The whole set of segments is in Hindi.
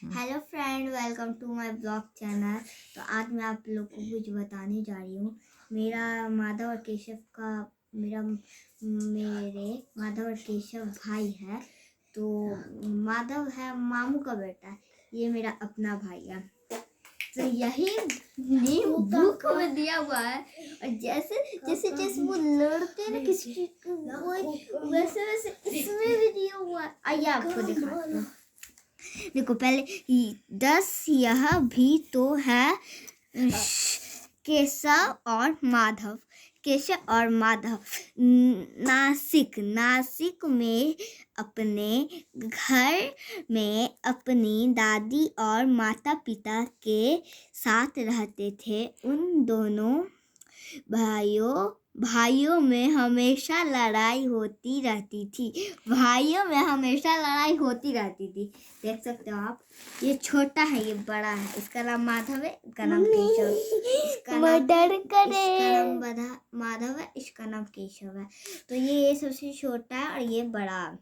Hello friend, welcome to my blog channel. तो आज मैं आप लोग को कुछ बताने जा रही हूँ। मेरा माधव और केशव का मेरे माधव और केशव भाई है। तो माधव है मामू का बेटा, ये मेरा अपना भाई है। तो यही नेम बुक में दिया हुआ है। और जैसे जैसे जैसे वो लड़ते ना किसी कोई वैसे वैसे इसमें भी दिया हुआ है। आइए आपको दिखाती हूँ। देखो पहले 10 यह भी तो है केशव और माधव। केशव और माधव नासिक में अपने घर में अपनी दादी और माता पिता के साथ रहते थे। उन दोनों भाइयों में हमेशा लड़ाई होती रहती थी। देख सकते हो आप, ये छोटा है, ये बड़ा है। इसका नाम माधव है, इसका नाम केशव। इसका नाम माधव है, इसका नाम केशव है। तो ये सबसे छोटा है और ये बड़ा है।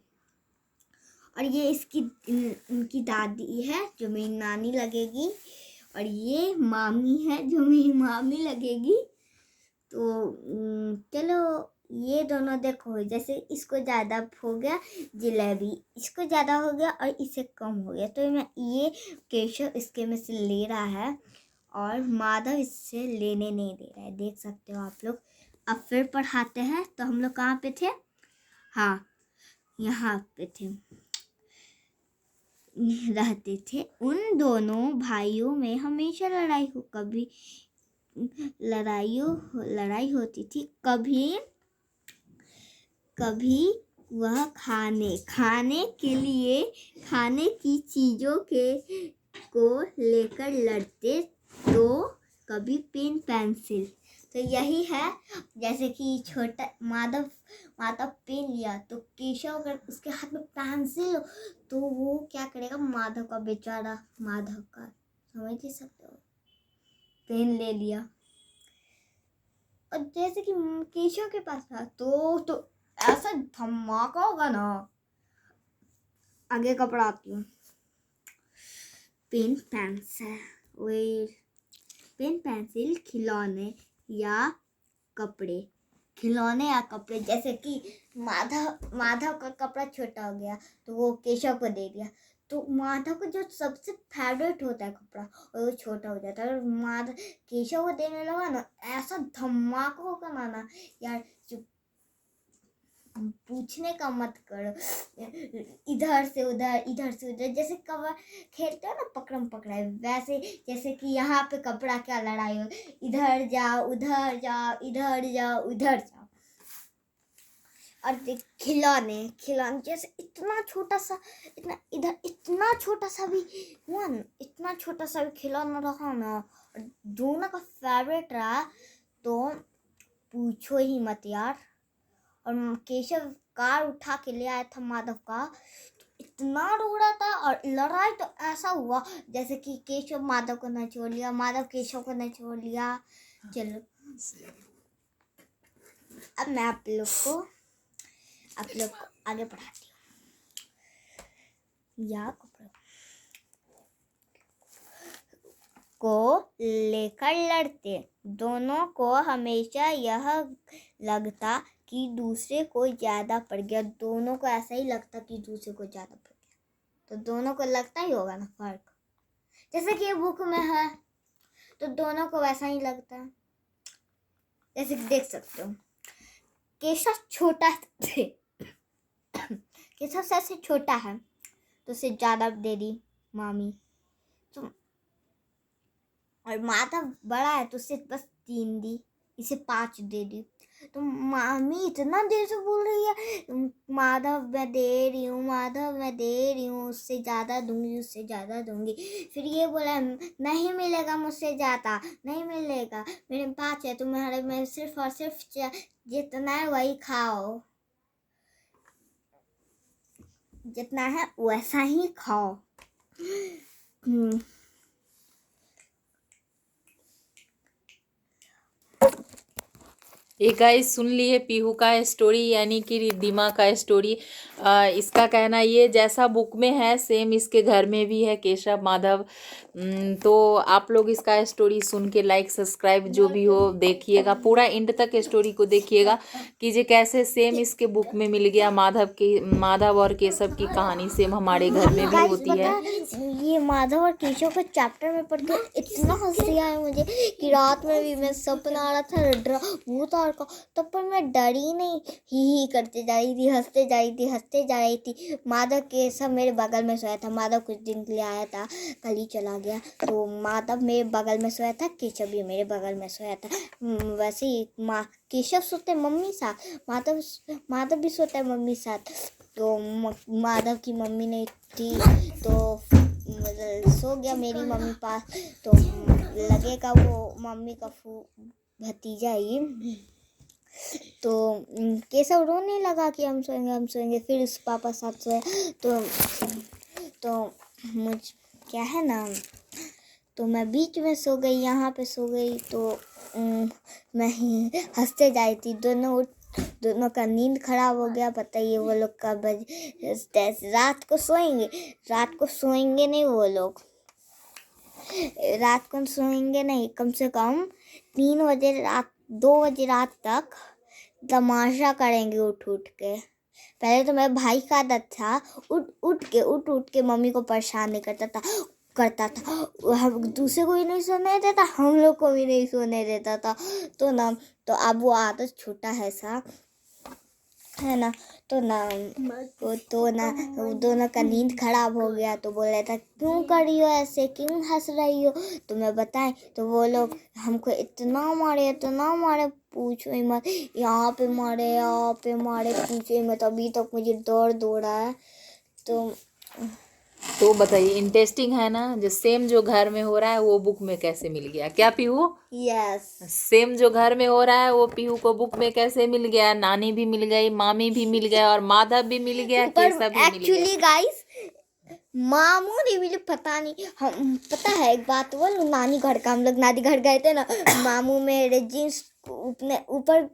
और ये इनकी दादी है जो मेरी नानी लगेगी, और ये मामी है जो मेरी मामी लगेगी। तो चलो, ये दोनों देखो, जैसे इसको ज़्यादा हो गया जलेबी, इसको ज़्यादा हो गया और इसे कम हो गया। तो मैं ये केशव इसके में से ले रहा है और माधव इससे लेने नहीं दे रहा है। देख सकते हो आप लोग। अब फिर पढ़ाते हैं। तो हम लोग कहाँ पे थे? हाँ, यहाँ पे थे, रहते थे। उन दोनों भाइयों में हमेशा लड़ाई होती थी। कभी वह खाने की चीजों को लेकर लड़ते, तो कभी पेन पेंसिल। तो यही है, जैसे कि छोटा माधव पेन लिया तो केशव अगर उसके हाथ में पेंसिल हो तो वो क्या करेगा? माधव का बेचारा, माधव का, समझ ही सकते हो, पेन ले लिया। और जैसे कि केशव के पास था तो ऐसा धमाका होगा ना। आगे का पढ़ाती हूँ। पेन पेंसिल, खिलौने या कपड़े। जैसे कि माधव का कपड़ा छोटा हो गया तो वो केशव को दे दिया। तो माधव को जो सबसे फेवरेट होता है कपड़ा, और वो छोटा हो जाता है, और केशव को देने लगा ना, ऐसा धमाका होगा ना यार, पूछने का मत करो। इधर से उधर जैसे कवर खेलते हो ना, पकड़म पकड़ाई, वैसे जैसे कि यहाँ पे कपड़ा क्या लड़ाई हो, इधर जाओ उधर जाओ, इधर जाओ उधर जाओ। और खिलौने जैसे इतना छोटा सा भी हुआ ना, इतना छोटा सा भी खिलौना रहा ना, और दोनों का फेवरेट रहा तो पूछो ही मत यार। और केशव कार उठा के ले आया था माधव का, तो इतना रो रहा था। और लड़ाई तो ऐसा हुआ जैसे कि केशव माधव को न छोड़ लिया, माधव केशव को न छोड़ लिया। चलो, अब मैं आप लोग को आगे पढ़ाती हूँ। को लेकर लड़ते, दोनों को हमेशा यह लगता कि दूसरे को ज्यादा पड़ गया। दोनों को ऐसा ही लगता कि दूसरे को ज्यादा पड़ गया, तो दोनों को लगता ही होगा ना फर्क। जैसे कि ये बुक में है तो दोनों को वैसा ही लगता है। जैसे कि देख सकते हो, केशव छोटा थे केशव सबसे छोटा है तो उसे ज्यादा दे दी मामी। तो और माधव बड़ा है तो उसे बस 3 दी, इसे 5 दे दी। तो मामी इतना देर से बोल रही है, माधव मैं दे रही हूँ, उससे ज़्यादा दूंगी। फिर ये बोला नहीं मिलेगा मुझसे ज़्यादा, नहीं मिलेगा, मेरे 5 है, तुम्हारे में सिर्फ और सिर्फ जितना है वही खाओ, जितना है वैसा ही खाओ। ये गाइस सुन लिए पीहू का स्टोरी यानी कि रिद्धिमा का स्टोरी। इसका कहना ये जैसा बुक में है सेम इसके घर में भी है, केशव माधव। तो आप लोग इसका स्टोरी सुन के लाइक सब्सक्राइब जो भी हो देखिएगा, पूरा एंड तक स्टोरी को देखिएगा कि ये कैसे सेम इसके बुक में मिल गया। माधव और केशव की कहानी सेम हमारे घर में भी होती है। ये माधव और केशव के चैप्टर में पढ़ के इतना हंसी आया मुझे कि रात में भी मैं सपना आ रहा था भूत और का, तब पर मैं डरी नहीं, ही करते जा रही थी, हंसते जा रही थी। माधव केशव मेरे बगल में सोया था। माधव कुछ दिन के लिए आया था, कल ही चला गया। तो माधव मेरे बगल में सोया था, केशव भी मेरे बगल में सोया था। वैसे ही केशव सोते मम्मी साथ, माधव भी सोता है मम्मी साथ। तो माधव की मम्मी नहीं थी तो सो गया मेरी मम्मी पास, तो लगेगा वो मम्मी का भतीजा ही। तो केशव रोने लगा कि हम सोएंगे। फिर उस पापा साथ सोया। तो मुझ क्या है ना, तो मैं बीच में सो गई, यहाँ पे सो गई। तो मैं हंसते जा रही थी, दोनों का नींद खराब हो गया। पता ही है वो लोग का रात को सोएंगे नहीं वो लोग, रात को सोएंगे नहीं, कम से कम 2 बजे रात तक तमाशा करेंगे उठ के। पहले तो मेरे भाई का आदत था उठ के मम्मी को परेशान नहीं करता था। हम दूसरे को भी नहीं सोने देता, हम लोग को भी नहीं सोने देता था। तो अब वो आदत छोटा है सा है ना। तो दोनों का नींद खराब हो गया। तो बोल रहा था क्यों कर रही हो ऐसे, क्यों हंस रही हो। तो मैं बताएं तो वो लोग हमको इतना मारे पूछो ही मत, यहाँ पे मारे पूछो ही मत। अभी तक मुझे दर्द हो रहा है। तो बताइए इंटरेस्टिंग है ना, जो सेम जो घर में हो रहा है वो बुक में कैसे मिल गया, क्या पीहू? यस, सेम जो घर में हो रहा है वो पीहू को बुक में कैसे मिल गया? नानी भी मिल गई, मामी भी मिल गया और माधव भी मिल गया, केशव भी मिल गया। एक्चुअली गाइस मामू नहीं मिले, पता नहीं। हम पता है एक बात बोलूं, नानी घर का, हम लोग नानी घर गए थे ना, मामू मेरे जीन्स अपने ऊपर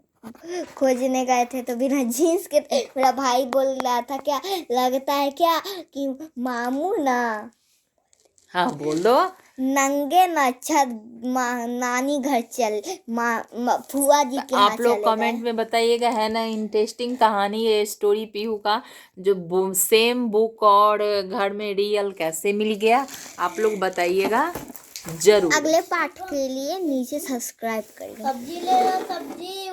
खोजने गए थे। तो बिना जीन्स के मेरा भाई बोल रहा था क्या लगता है क्या कि मामू ना, हाँ बोल दो, नंगे अच्छा नानी घर चल फुआ जी के यहाँ आप लोग चले कमेंट में बताइएगा, है ना इंटरेस्टिंग कहानी है स्टोरी पीहू का, जो सेम बुक और घर में रियल कैसे मिल गया, आप लोग बताइएगा जरूर। अगले पार्ट के लिए नीचे सब्सक्राइब करिए। सब्जी ले लो, सब्जी।